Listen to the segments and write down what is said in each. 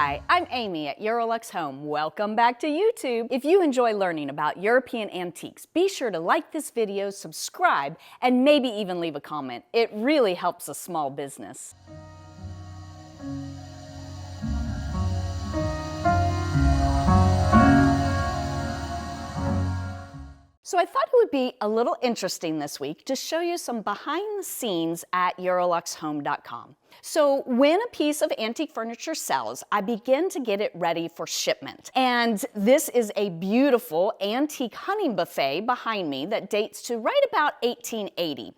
Hi, I'm Amy at EuroLux Home. Welcome back to YouTube. If you enjoy learning about European antiques, be sure to like this video, subscribe, and maybe even leave a comment. It really helps a small business. So I thought it would be a little interesting this week to show you some behind the scenes at EuroLuxHome.com. So when a piece of antique furniture sells, I begin to get it ready for shipment. And this is a beautiful antique hunting buffet behind me that dates to right about 1880.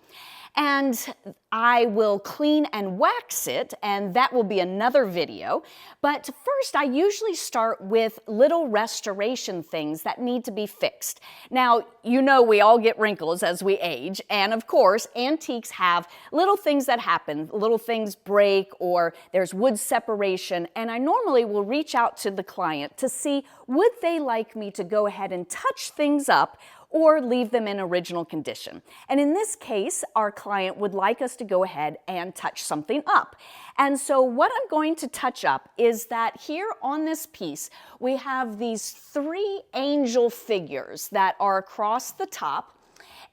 And I will clean and wax it, and that will be another video. But first, I usually start with little restoration things that need to be fixed. Now, you know we all get wrinkles as we age, and of course, antiques have little things that happen. Little things break, or there's wood separation, and I normally will reach out to the client to see would they like me to go ahead and touch things up or leave them in original condition. And in this case, our client would like us to go ahead and touch something up. And so what I'm going to touch up is that here on this piece, we have these three angel figures that are across the top.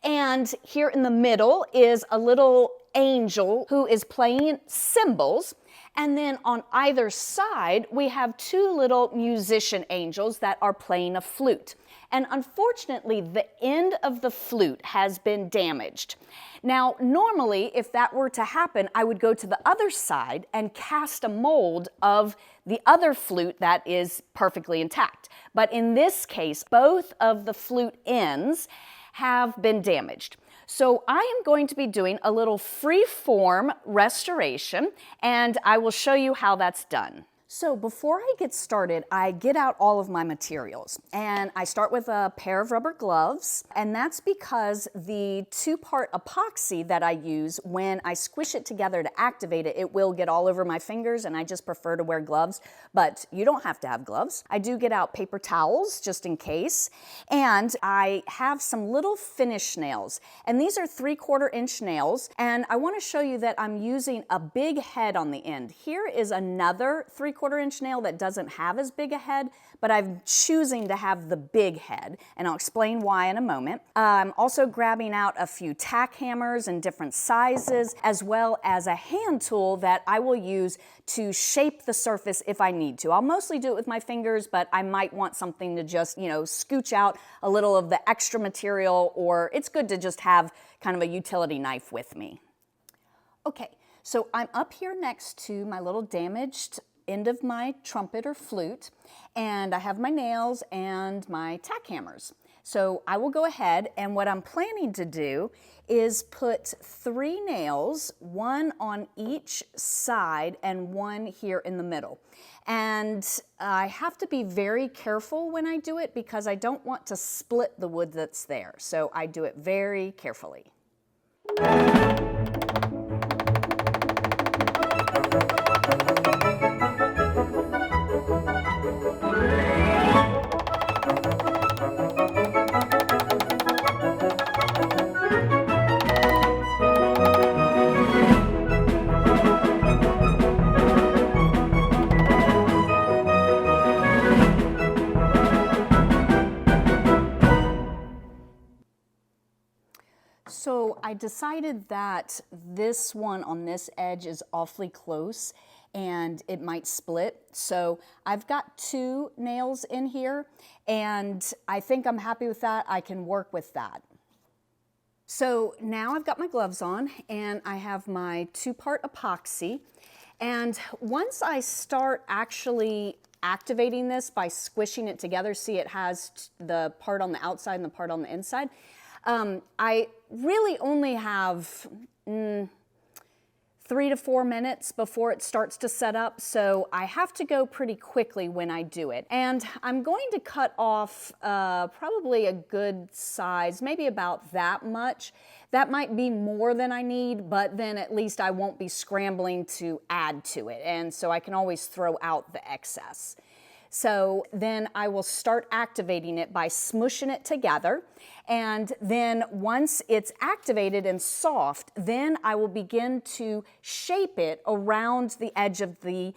And here in the middle is a little angel who is playing cymbals. And then on either side, we have two little musician angels that are playing a flute. And unfortunately, the end of the flute has been damaged. Now, normally, if that were to happen, I would go to the other side and cast a mold of the other flute that is perfectly intact. But in this case, both of the flute ends have been damaged. So I am going to be doing a little free-form restoration, and I will show you how that's done. So before I get started, I get out all of my materials, and I start with a pair of rubber gloves, and that's because the two-part epoxy that I use, when I squish it together to activate it, it will get all over my fingers, and I just prefer to wear gloves, but you don't have to have gloves. I do get out paper towels just in case, and I have some little finish nails, and these are 3/4 inch nails, and I want to show you that I'm using a big head on the end. Here is another 3/4 inch nail that doesn't have as big a head, but I'm choosing to have the big head, and I'll explain why in a moment. I'm also grabbing out a few tack hammers in different sizes, as well as a hand tool that I will use to shape the surface if I need to. I'll mostly do it with my fingers, but I might want something to just, scooch out a little of the extra material, or it's good to just have kind of a utility knife with me. Okay, so I'm up here next to my little damaged end of my trumpet or flute, and I have my nails and my tack hammers. So I will go ahead, and what I'm planning to do is put 3 nails, one on each side and one here in the middle. And I have to be very careful when I do it because I don't want to split the wood that's there. So I do it very carefully. So I decided that this one on this edge is awfully close and it might split. So I've got 2 nails in here, and I think I'm happy with that. I can work with that. So now I've got my gloves on, and I have my 2-part epoxy. And once I start actually activating this by squishing it together, see it has the part on the outside and the part on the inside, I really only have 3 to 4 minutes before it starts to set up, so I have to go pretty quickly when I do it. And I'm going to cut off probably a good size, maybe about that much. That might be more than I need, but then at least I won't be scrambling to add to it, and so I can always throw out the excess. So then I will start activating it by smushing it together. And then once it's activated and soft, then I will begin to shape it around the edge of the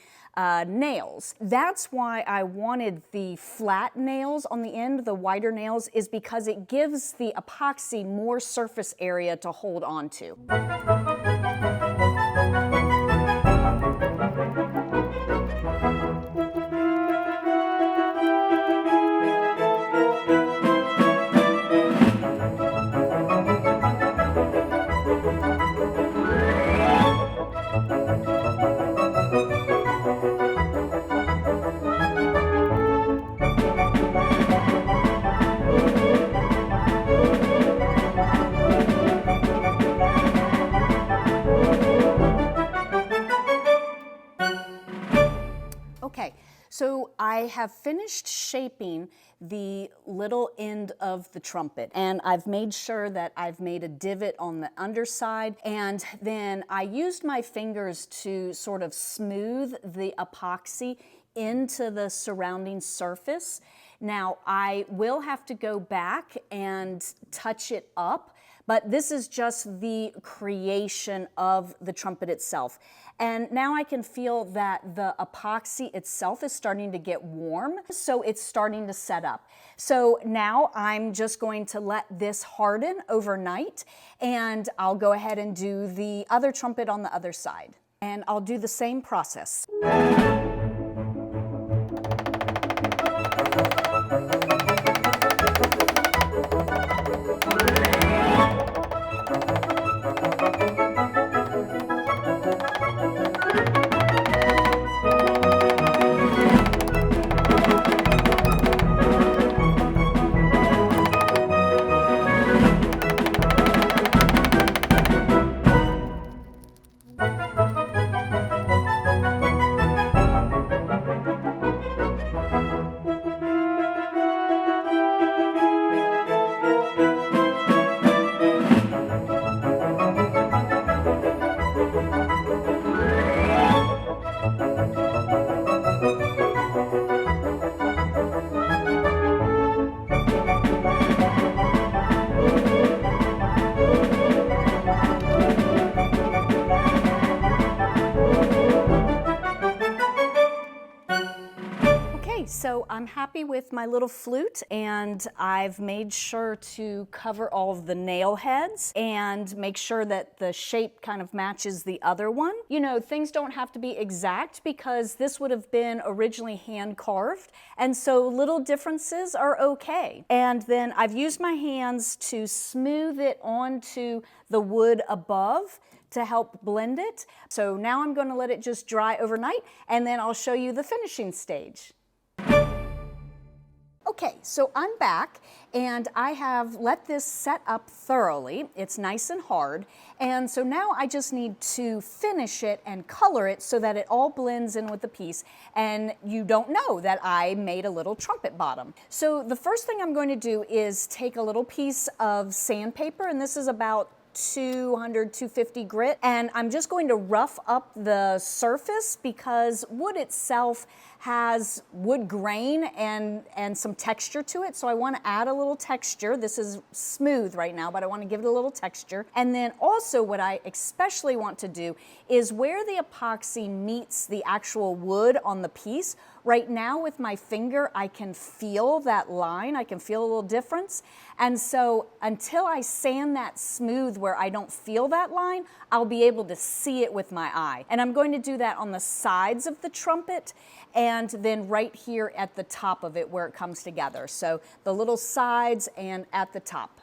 nails. That's why I wanted the flat nails on the end, the wider nails, is because it gives the epoxy more surface area to hold on to. Okay, so I have finished shaping the little end of the trumpet, and I've made sure that I've made a divot on the underside, and then I used my fingers to sort of smooth the epoxy into the surrounding surface. Now, I will have to go back and touch it up, but this is just the creation of the trumpet itself. And now I can feel that the epoxy itself is starting to get warm, so it's starting to set up. So now I'm just going to let this harden overnight, and I'll go ahead and do the other trumpet on the other side. And I'll do the same process. So I'm happy with my little flute, and I've made sure to cover all of the nail heads and make sure that the shape kind of matches the other one. You know, things don't have to be exact because this would have been originally hand carved, and so little differences are okay. And then I've used my hands to smooth it onto the wood above to help blend it. So now I'm going to let it just dry overnight, and then I'll show you the finishing stage. Okay, so I'm back, and I have let this set up thoroughly. It's nice and hard, and so now I just need to finish it and color it so that it all blends in with the piece, and you don't know that I made a little trumpet bottom. So the first thing I'm going to do is take a little piece of sandpaper, and this is about 200, 250 grit, and I'm just going to rough up the surface because wood itself has wood grain and some texture to it, so I want to add a little texture. This is smooth right now, but I want to give it a little texture. And then also what I especially want to do is where the epoxy meets the actual wood on the piece. Right now with my finger, I can feel that line. I can feel a little difference. And so until I sand that smooth where I don't feel that line, I'll be able to see it with my eye. And I'm going to do that on the sides of the trumpet and then right here at the top of it where it comes together. So the little sides and at the top.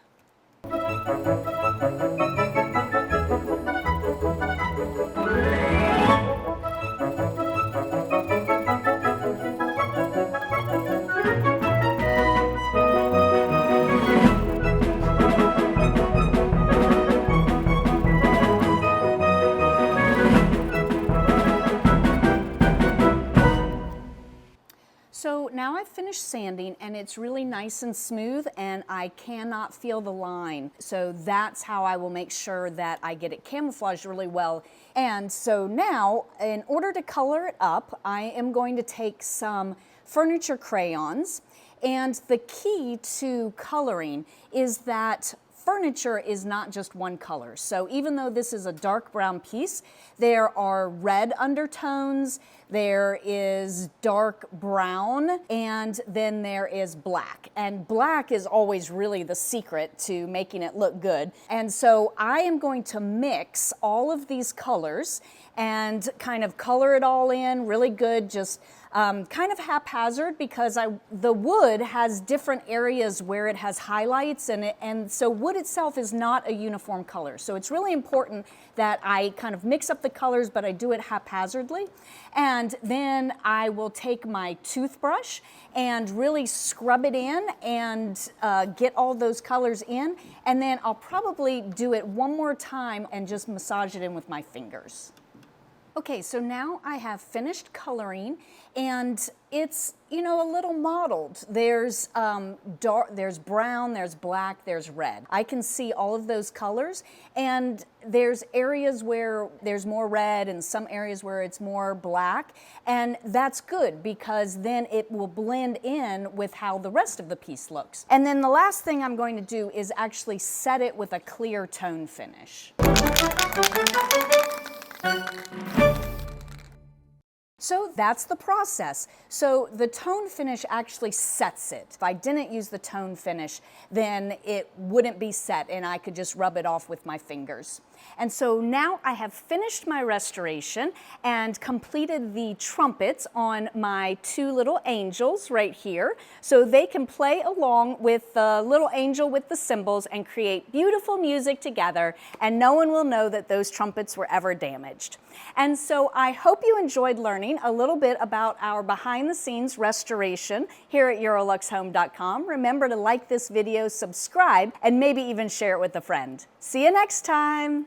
So now I've finished sanding and it's really nice and smooth and I cannot feel the line. So that's how I will make sure that I get it camouflaged really well. And so now, in order to color it up, I am going to take some furniture crayons. And the key to coloring is that furniture is not just one color. So even though this is a dark brown piece, there are red undertones, there is dark brown, and then there is black. And black is always really the secret to making it look good. And so I am going to mix all of these colors and kind of color it all in really good, just kind of haphazard, because the wood has different areas where it has highlights, and so wood itself is not a uniform color. So it's really important that I kind of mix up the colors, but I do it haphazardly. And then I will take my toothbrush and really scrub it in and get all those colors in. And then I'll probably do it one more time and just massage it in with my fingers. Okay, so now I have finished coloring, and it's, you know, a little mottled. There's there's brown, there's black, there's red. I can see all of those colors, and there's areas where there's more red and some areas where it's more black, and that's good because then it will blend in with how the rest of the piece looks. And then the last thing I'm going to do is actually set it with a clear tone finish. So that's the process. So the tone finish actually sets it. If I didn't use the tone finish, then it wouldn't be set and I could just rub it off with my fingers. And so now I have finished my restoration and completed the trumpets on my two little angels right here. So they can play along with the little angel with the cymbals and create beautiful music together, and no one will know that those trumpets were ever damaged. And so I hope you enjoyed learning a little bit about our behind-the-scenes restoration here at EuroLuxHome.com. Remember to like this video, subscribe, and maybe even share it with a friend. See you next time!